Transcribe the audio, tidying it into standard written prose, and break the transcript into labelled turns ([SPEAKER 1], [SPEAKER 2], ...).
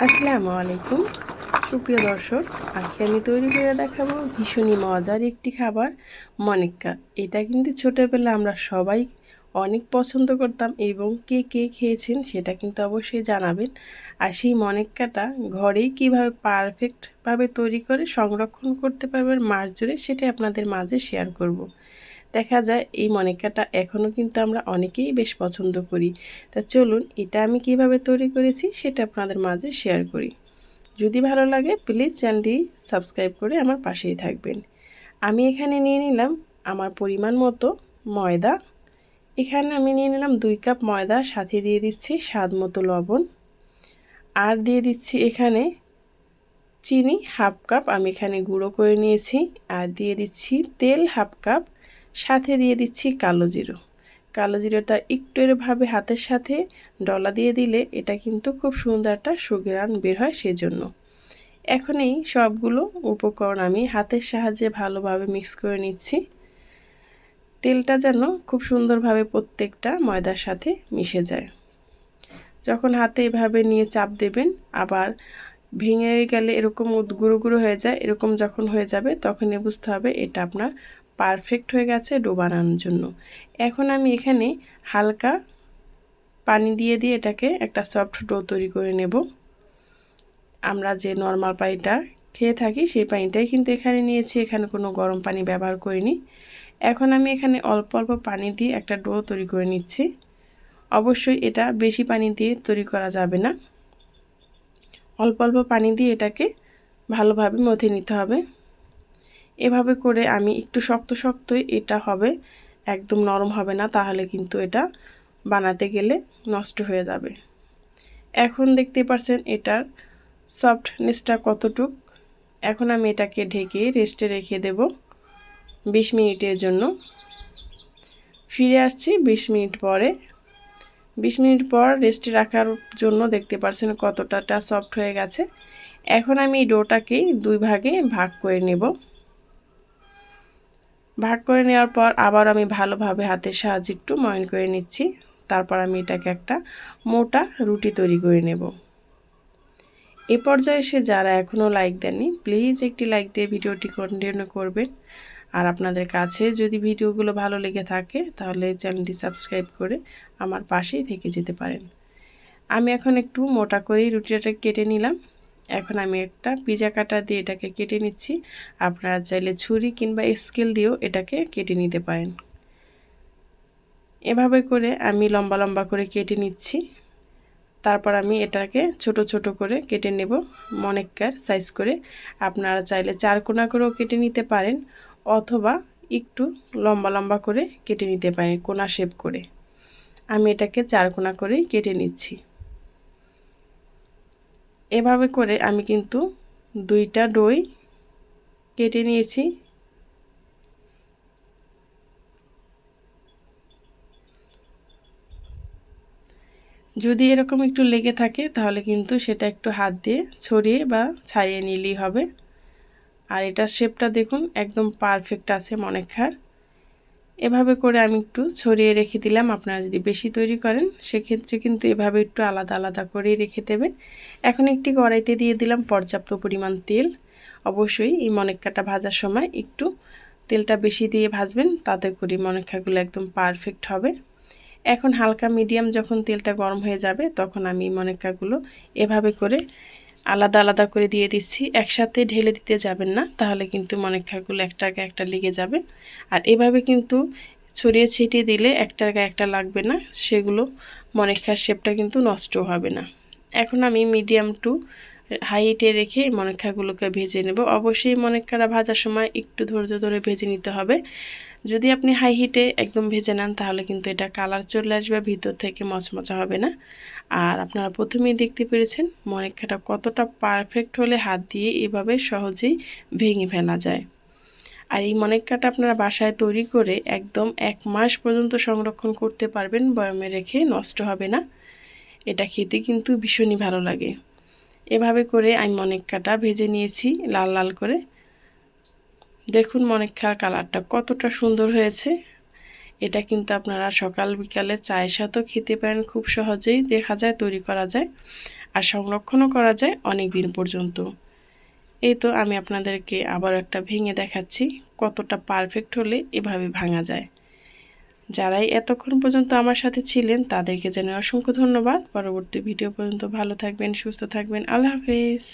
[SPEAKER 1] আসসালামু আলাইকুম সুপ্রিয় দর্শক, আজকে আমি তৈরি করে দেখাবো ভীষণই মজার একটি খাবার মনিক্কা। এটা কিন্তু ছোটোবেলা আমরা সবাই অনেক পছন্দ করতাম এবং কে কে খেয়েছেন সেটা কিন্তু অবশ্যই জানাবেন। আর সেই মনিক্কাটা ঘরেই কিভাবে পারফেক্টভাবে তৈরি করে সংরক্ষণ করতে পারবেন মাস জুড়ে, সেটাই আপনাদের মাঝে শেয়ার করব। দেখা যায় এই মনিক্কাটা এখনও কিন্তু আমরা অনেকেই বেশ পছন্দ করি। তা চলুন এটা আমি কিভাবে তৈরি করেছি সেটা আপনাদের মাঝে শেয়ার করি। যদি ভালো লাগে প্লিজ চ্যানেলটি সাবস্ক্রাইব করে আমার পাশেই থাকবেন। আমি এখানে নিয়ে নিলাম আমার পরিমাণ মতো ময়দা। এখানে আমি নিয়ে নিলাম 2 কাপ ময়দা, সাথে দিয়ে দিচ্ছি স্বাদ মতো লবণ, আর দিয়ে দিচ্ছি এখানে চিনি হাফ কাপ, আমি এখানে গুঁড়ো করে নিয়েছি, আর দিয়ে দিচ্ছি তেল হাফ কাপ, সাথে দিয়ে দিচ্ছি কালো জিরো। কালো জিরাটা একটু এরভাবে হাতের সাথে ডলা দিয়ে দিলে এটা কিন্তু খুব সুন্দর একটা সুঘ্রাণ বের হয় সেজন্য। এখন এই সবগুলো উপকরণ আমি হাতের সাহায্যে ভালোভাবে মিক্স করে নিচ্ছি। তেলটা যেন খুব সুন্দরভাবে প্রত্যেকটা ময়দার সাথে মিশে যায়। যখন হাতে এভাবে নিয়ে চাপ দেবেন, আবার ভেঙে গেলে এরকম গুঁড়ো গুঁড়ো হয়ে যায়, এরকম যখন হয়ে যাবে তখনই বুঝতে হবে এটা আপনার পারফেক্ট হয়ে গেছে ডো বানানোর জন্য। এখন আমি এখানে হালকা পানি দিয়ে এটাকে একটা সফট ডো তৈরি করে নেব। আমরা যে নর্মাল পানিটা খেয়ে থাকি সেই পানিটাই কিন্তু এখানে নিয়েছি, এখানে কোনো গরম পানি ব্যবহার করিনি। এখন আমি এখানে অল্প অল্প পানি দিয়ে একটা ডো তৈরি করে নিচ্ছি। অবশ্যই এটা বেশি পানি দিয়ে তৈরি করা যাবে না, অল্প অল্প পানি দিয়ে এটাকে ভালোভাবে মথে নিতে হবে। এভাবে করে আমি একটু শক্ত শক্তই এটা হবে, একদম নরম হবে না, তাহলে কিন্তু এটা বানাতে গেলে নষ্ট হয়ে যাবে। এখন দেখতে পাচ্ছেন এটার সফটনেসটা কতটুক। এখন আমি এটাকে ঢেকে রেস্টে রেখে দেব 20 মিনিটের জন্য। ফিরে আসছি 20 মিনিট পরে। 20 মিনিট পর রেস্টে রাখার জন্য দেখতে পাচ্ছেন কতটা সফট হয়ে গেছে। এখন আমি এই ডোটাকে 2 ভাগে ভাগ করে নেব। ভাগ করে নেওয়ার পর আবার আমি ভালোভাবে হাতের সাহায্যে একটু ময়ান করে নিচ্ছি। তারপর আমি এটাকে একটা মোটা রুটি তৈরি করে নেব। এ পর্যায়ে এসে যারা এখনও লাইক দেননি প্লিজ একটি লাইক দিয়ে ভিডিওটি কন্টিনিউ করবেন। আর আপনাদের কাছে যদি ভিডিওগুলো ভালো লেগে থাকে তাহলে চ্যানেলটি সাবস্ক্রাইব করে আমার পাশেই থেকে যেতে পারেন। আমি এখন একটু মোটা করেই রুটিটা কেটে নিলাম। এখন আমি একটা পিজা কাটা দিয়ে এটাকে কেটে নিচ্ছি। আপনারা চাইলে ছুরি কিংবা স্কেল দিয়েও এটাকে কেটে নিতে পারেন। এভাবে করে আমি লম্বা লম্বা করে কেটে নিচ্ছি। তারপর আমি এটাকে ছোট ছোট করে কেটে নেব মনিক্কার সাইজ করে। আপনারা চাইলে 4 কোনা করেও কেটে নিতে পারেন, অথবা একটু লম্বা লম্বা করে কেটে নিতে পারেন কোনা শেপ করে। আমি এটাকে 4 কোনা করেই কেটে নিচ্ছি। এভাবে করে আমি কিন্তু 2টা ডোই কেটে নিয়েছি। যদি এরকম একটু লেগে থাকে তাহলে কিন্তু সেটা একটু হাত দিয়ে ছড়িয়ে বা ছাড়িয়ে নিলেই হবে। আর এটার শেপটা দেখুন একদম পারফেক্ট আছে মনিক্কার। এভাবে করে আমি একটু ছড়িয়ে রেখে দিলাম। আপনারা যদি বেশি তৈরি করেন সেক্ষেত্রে কিন্তু এভাবে একটু আলাদা আলাদা করেই রেখে দেবেন। এখন একটি কড়াইতে দিয়ে দিলাম পর্যাপ্ত পরিমাণ তেল। অবশ্যই এই মনিক্কাটা ভাজার সময় একটু তেলটা বেশি দিয়ে ভাজবেন, তাতে করে মনিক্কাগুলো একদম পারফেক্ট হবে। এখন হালকা মিডিয়াম যখন তেলটা গরম হয়ে যাবে তখন আমি মনিক্কাগুলো এভাবে করে আলাদা আলাদা করে দিয়ে দিচ্ছি। একসাথে ঢেলে দিতে যাবেন না, তাহলে কিন্তু মনিক্কাগুলো একটার গায়ে একটা লেগে যাবে। আর এভাবে কিন্তু ছড়িয়ে ছিটিয়ে দিলে একটার গায়ে একটা লাগবে না, সেগুলো মনিক্কার শেপটা কিন্তু নষ্ট হবে না। এখন আমি মিডিয়াম টু হাই হিটে রেখে মনিক্কাগুলোকে ভেজে নেব। অবশ্যই মনিক্কাটা ভাজার সময় একটু ধৈর্য ধরে ভেজে নিতে হবে। যদি আপনি হাই হিটে একদম ভেজে নেন তাহলে কিন্তু এটা কালার চলে আসবে, ভিতর থেকে মচমচা হবে না। আর আপনারা প্রথমেই দেখতে পেরেছেন মনিক্কাটা কতটা পারফেক্ট হলে হাত দিয়ে এভাবে সহজেই ভেঙে ফেলা যায়। আর এই মনিক্কাটা আপনারা বাসায় তৈরি করে একদম 1 মাস পর্যন্ত সংরক্ষণ করতে পারবেন, বয়মে রেখে নষ্ট হবে না। এটা খেতে কিন্তু ভীষণই ভালো লাগে। এভাবে করে আমি মনিক্কাটা ভেজে নিয়েছি লাল লাল করে। দেখুন মনিক্কার কালারটা কতটা সুন্দর হয়েছে। এটা কিন্তু আপনারা সকাল বিকালে চায়ের সাথেও খেতে পারেন, খুব সহজেই দেখা যায় তৈরি করা যায়। আর সংরক্ষণও করা যায় অনেক দিন পর্যন্ত। এই তো আমি আপনাদেরকে আবার একটা ভেঙে দেখাচ্ছি কতটা পারফেক্ট হলে এভাবে ভাঙা যায়। যারাই এতক্ষণ পর্যন্ত আমার সাথে ছিলেন তাদেরকে জানাই অসংখ্য ধন্যবাদ। পরবর্তী ভিডিও পর্যন্ত ভালো থাকবেন, সুস্থ থাকবেন। আল্লাহ হাফেজ।